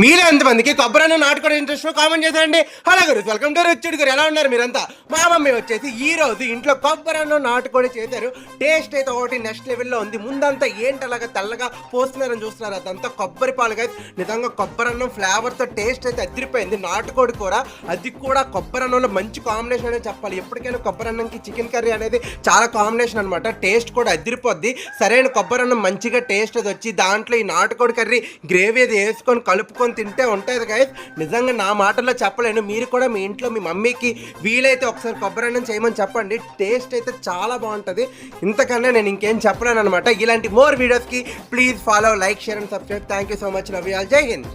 మీలో ఎంతమందికి కొబ్బరన్నం నాటుకోవడం interest comment చేసేయండి. హలో గురు, వెల్కమ్ టు రుచి గారు. ఎలా ఉన్నారు మీరంతా? మా మమ్మీ వచ్చేసి ఈ రోజు ఇంట్లో కొబ్బరన్నం నాటుకోడి చేశారు. టేస్ట్ అయితే ఒకటి నెక్స్ట్ లెవెల్లో ఉంది. ముందంతా ఏంటి అలాగా తెల్లగా పోస్తున్నారని చూస్తున్నారు, అదంతా కొబ్బరి పాలు గైస్. నిజంగా కొబ్బరన్నం ఫ్లేవర్తో టేస్ట్ అయితే అదిరిపోయింది. నాటుకోడి కూర, అది కూడా కొబ్బరన్నంలో మంచి కాంబినేషన్ అనేది చెప్పాలి. ఎప్పటికైనా కొబ్బరన్నంకి చికెన్ కర్రీ అనేది చాలా కాంబినేషన్ అనమాట. టేస్ట్ కూడా అదిరిపోద్ది. సరైన కొబ్బరన్నం మంచిగా టేస్ట్ అది వచ్చి దాంట్లో ఈ నాటుకోడి కర్రీ గ్రేవీ అది వేసుకొని కలుపుకొని తింటే ఉంటుంది గైస్. నిజంగా నా మాటల్లో చెప్పలేను. మీరు కూడా మీ ఇంట్లో మీ మమ్మీకి వీలైతే ఒకసారి కొబ్బరన్నం చేయమని చెప్పండి. టేస్ట్ అయితే చాలా బాగుంటుంది. ఇంతకన్నా నేను ఇంకేం చెప్పలేను అనమాట. ఇలాంటి మోర్ వీడియోస్కి please follow, like, share and subscribe. Thank you so much. Love you all. జై హింద్.